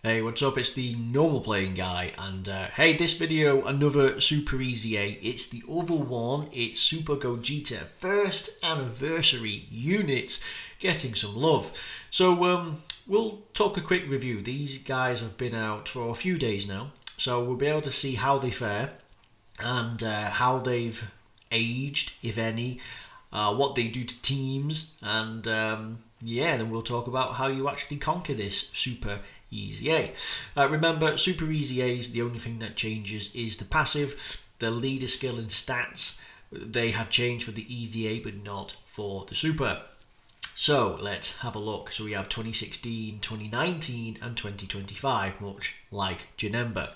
Hey, what's up? It's the normal playing guy, and hey, this video, another Super Easy A. It's the other one. It's Super Gogeta first anniversary unit, getting some love. So we'll talk a quick review. These guys have been out for a few days now, so we'll be able to see how they fare and how they've aged, if any, what they do to teams, and yeah, then we'll talk about how you actually conquer this Super Easy A. Remember, Super Easy A's, the only thing that changes is the passive, the leader skill and stats. They have changed for the Easy A, but not for the Super. So let's have a look. So we have 2016, 2019 and 2025, much like Janemba.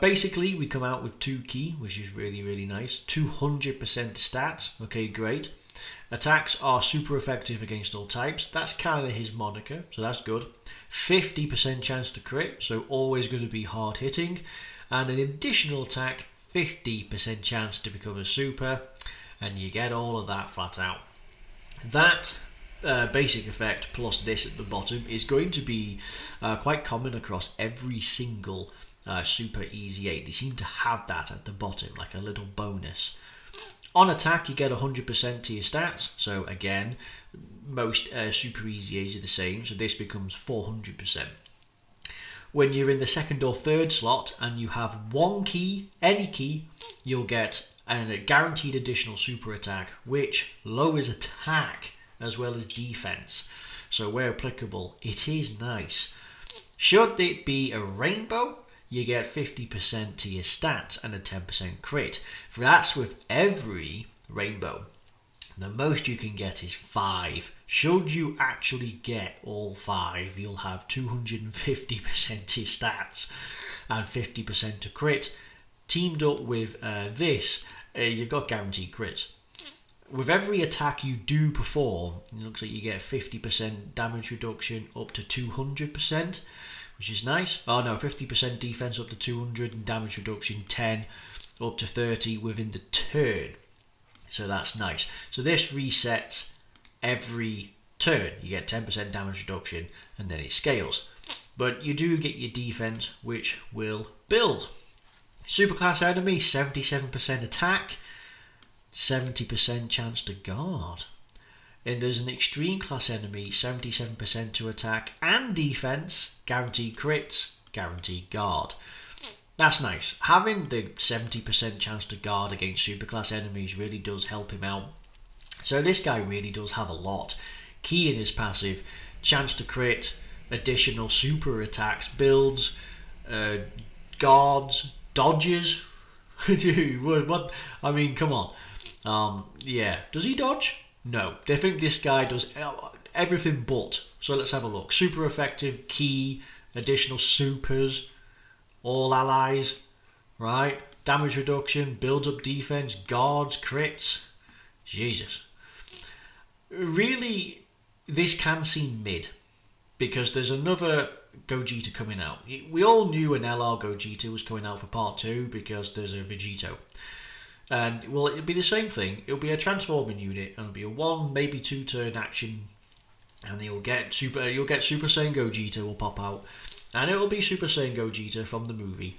Basically, we come out with 2 key, which is really nice. 200% stats, okay, great. Attacks are super effective against all types. That's kind of his moniker, so that's good. 50% chance to crit, so always going to be hard hitting. And an additional attack, 50% chance to become a super. And you get all of that flat out. That basic effect plus this at the bottom is going to be quite common across every single Super Easy 8. They seem to have that at the bottom, like a little bonus. On attack, you get 100% to your stats. So again, most Super Easy A's are the same. So this becomes 400%. When you're in the second or third slot and you have 1 key, any key, you'll get a guaranteed additional super attack, which lowers attack as well as defense. So where applicable, it is nice. Should it be a rainbow, you get 50% to your stats and a 10% crit. That's with every rainbow. The most you can get is 5. Should you actually get all 5, you'll have 250% to your stats and 50% to crit. Teamed up with this, you've got guaranteed crits. With every attack you do perform, it looks like you get 50% damage reduction up to 200%. Which is nice. Oh no, 50% defense up to 200 and damage reduction 10 up to 30 within the turn. So that's nice. So this resets every turn. You get 10% damage reduction and then it scales. But you do get your defense, which will build. Superclass enemy, 77% attack, 70% chance to guard. And there's an extreme class enemy, 77% to attack and defense, guaranteed crits, guaranteed guard. That's nice. Having the 70% chance to guard against superclass enemies really does help him out. So this guy really does have a lot. Key in his passive, chance to crit, additional super attacks, builds, guards, dodges. Dude, what? I mean, come on. Yeah, does he dodge? No, they think this guy does everything but. So let's have a look. Super effective, key, additional supers, all allies, right? Damage reduction, builds up defense, guards, crits. Jesus. Really, this can seem mid because there's another Gogeta coming out. We all knew an LR Gogeta was coming out for part 2 because there's a Vegito. And well, it'll be the same thing. It'll be a transforming unit, and it'll be a 1, maybe 2 turn action, and you'll get Super Saiyan Gogeta will pop out, and it'll be Super Saiyan Gogeta from the movie.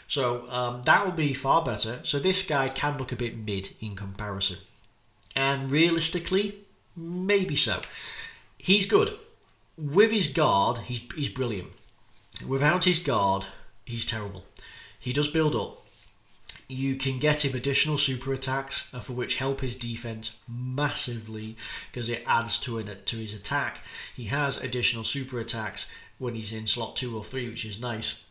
So that will be far better. So this guy can look a bit mid in comparison, and realistically, maybe so. He's good with his guard. He's brilliant. Without his guard, he's terrible. He does build up. You can get him additional super attacks for which help his defense massively because it adds to his attack. He has additional super attacks when he's in slot 2 or 3, which is nice.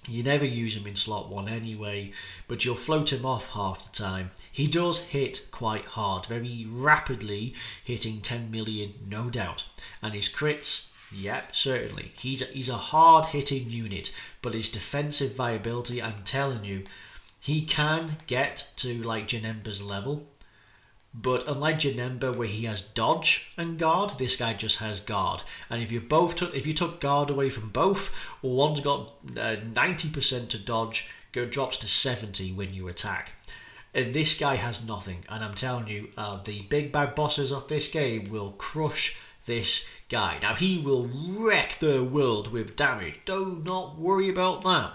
You never use him in slot 1 anyway, but you'll float him off half the time. He does hit quite hard, very rapidly, hitting 10 million, no doubt. And his crits, yep, certainly. He's a hard-hitting unit, but his defensive viability, I'm telling you, he can get to like Janemba's level, but unlike Janemba where he has dodge and guard, this guy just has guard. And if you took guard away from both, well, one's got 90% to dodge, drops to 70 when you attack. And this guy has nothing. And I'm telling you, the big bad bosses of this game will crush this guy. Now, he will wreck the world with damage. Do not worry about that.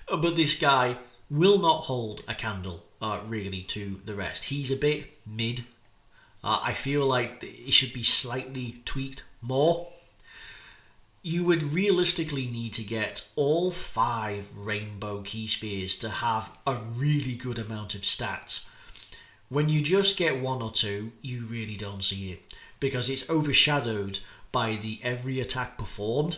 But this guy will not hold a candle, really, to the rest. He's a bit mid. I feel like it should be slightly tweaked more. You would realistically need to get all 5 rainbow key spheres to have a really good amount of stats. When you just get 1 or 2, you really don't see it, because it's overshadowed by the every attack performed,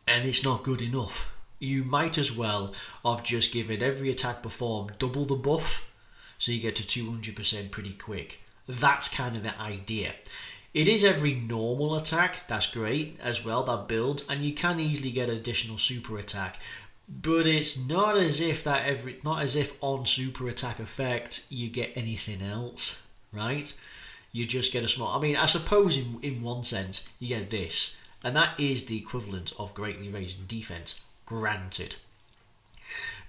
and it's not good enough. You might as well have just given every attack performed double the buff, so you get to 200% pretty quick. That's kind of the idea. It is every normal attack, that's great as well, that builds, and you can easily get additional super attack. But it's not as if on super attack effect you get anything else, right? You just get a small. I mean, I suppose in one sense you get this, and that is the equivalent of greatly raised defense, granted.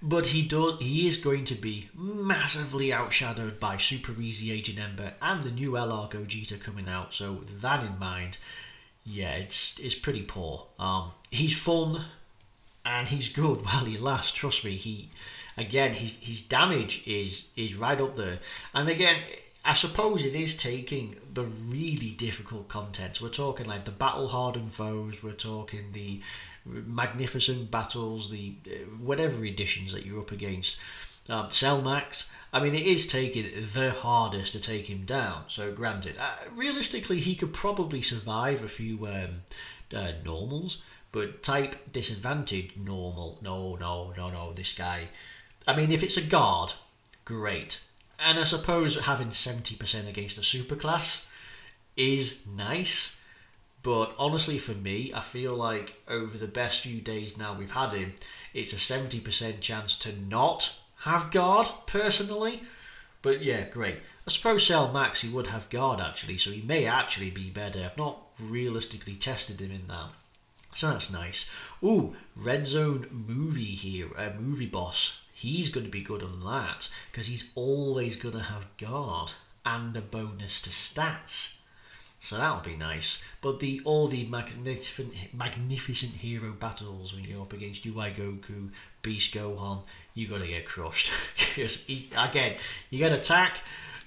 But he is going to be massively outshadowed by Super Easy Agent Ember and the new LR Gogeta coming out. So that in mind, yeah, it's pretty poor. He's fun and he's good while he lasts. Trust me. His damage is right up there. And again, I suppose it is taking the really difficult contents. We're talking like the battle hardened foes. We're talking the magnificent battles, the whatever editions that you're up against. Cell Max. I mean, it is taking the hardest to take him down. So granted, realistically, he could probably survive a few normals, but type disadvantage normal. No. This guy. I mean, if it's a guard, great. And I suppose having 70% against a superclass is nice. But honestly, for me, I feel like over the best few days now we've had him, it's a 70% chance to not have guard, personally. But yeah, great. I suppose Cell Max, he would have guard, actually, so he may actually be better. I've not realistically tested him in that. So that's nice. Ooh, Red Zone movie boss. He's going to be good on that, because he's always going to have guard and a bonus to stats. So that'll be nice. But all the magnificent hero battles when you're up against UI Goku, Beast Gohan, you're going to get crushed. Because, again, you get attack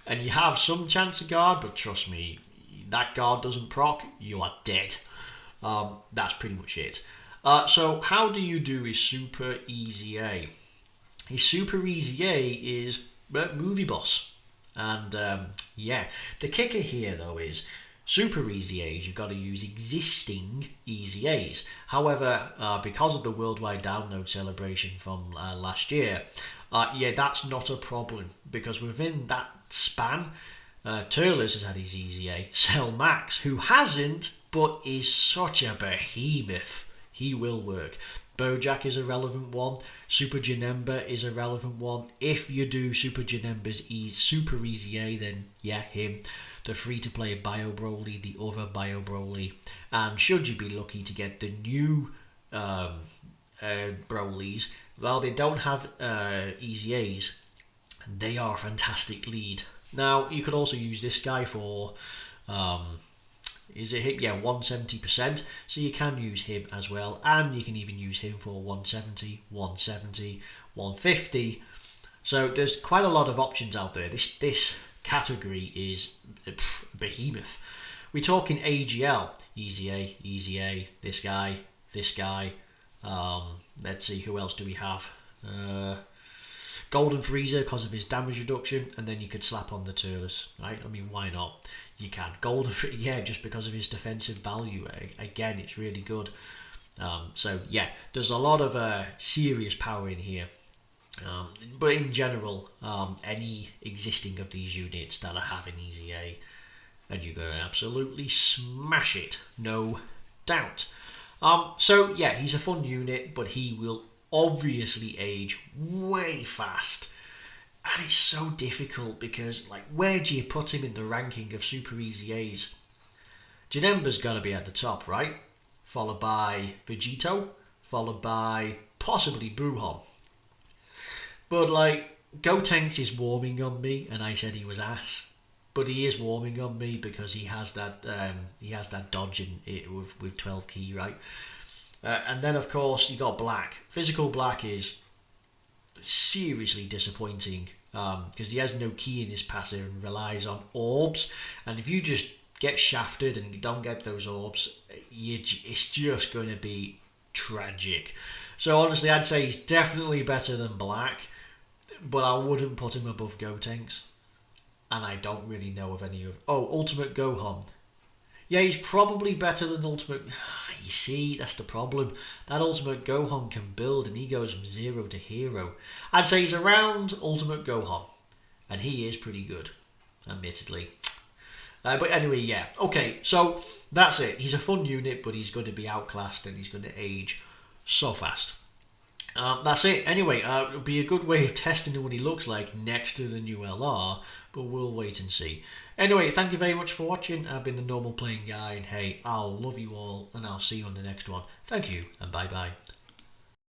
and you have some chance of guard, but trust me, that guard doesn't proc, you are dead. That's pretty much it. So how do you do his Super Easy A? His Super Easy A is movie boss. And yeah, the kicker here though is Super Easy A's, you've got to use existing Easy A's. However, because of the worldwide download celebration from last year, yeah, that's not a problem, because within that span, Turles has had his Easy A. Cell Max, who hasn't, but is such a behemoth, he will work. Bojack is a relevant one. Super Janemba is a relevant one. If you do Super Janemba's Super Easy A, then yeah, him. The free-to-play Bio Broly, the other Bio Broly. And should you be lucky to get the new Brolys, well, they don't have Easy A's. They are a fantastic lead. Now, you could also use this guy for... is it him? Yeah, 170%. So you can use him as well. And you can even use him for 170, 170, 150. So there's quite a lot of options out there. This category is behemoth. We're talking AGL. Easy A, this guy. Let's see, who else do we have? Golden Freezer because of his damage reduction, and then you could slap on the Turles, right? I mean, why not? You can. Golden Freezer, yeah, just because of his defensive value. Again, it's really good. So yeah, there's a lot of serious power in here. But in general, any existing of these units that are having Easy A, and you're going to absolutely smash it, no doubt. So yeah, he's a fun unit, but he will obviously age way fast. And it's so difficult because, like, where do you put him in the ranking of Super Easy A's? Janemba's got to be at the top, right? Followed by Vegito, followed by possibly Buuhan. But, like, Gotenks is warming on me, and I said he was ass. but he is warming on me because he has that dodging it with 12 key, right? And then of course you got black. Physical black is seriously disappointing because he has no key in his passive and relies on orbs. And if you just get shafted and you don't get those orbs, it's just going to be tragic. So honestly, I'd say he's definitely better than black, but I wouldn't put him above Gotenks. And I don't really know of any of... Oh, Ultimate Gohan. Yeah, he's probably better than Ultimate... You see, that's the problem. That Ultimate Gohan can build and he goes from 0 to hero. I'd say he's around Ultimate Gohan. And he is pretty good, admittedly. But anyway, yeah. Okay, so that's it. He's a fun unit, but he's going to be outclassed and he's going to age so fast. That's it. Anyway, it'll be a good way of testing what he looks like next to the new LR, but we'll wait and see. Anyway, thank you very much for watching. I've been the Normal Playing Guy, and hey, I'll love you all, and I'll see you on the next one. Thank you, and bye-bye.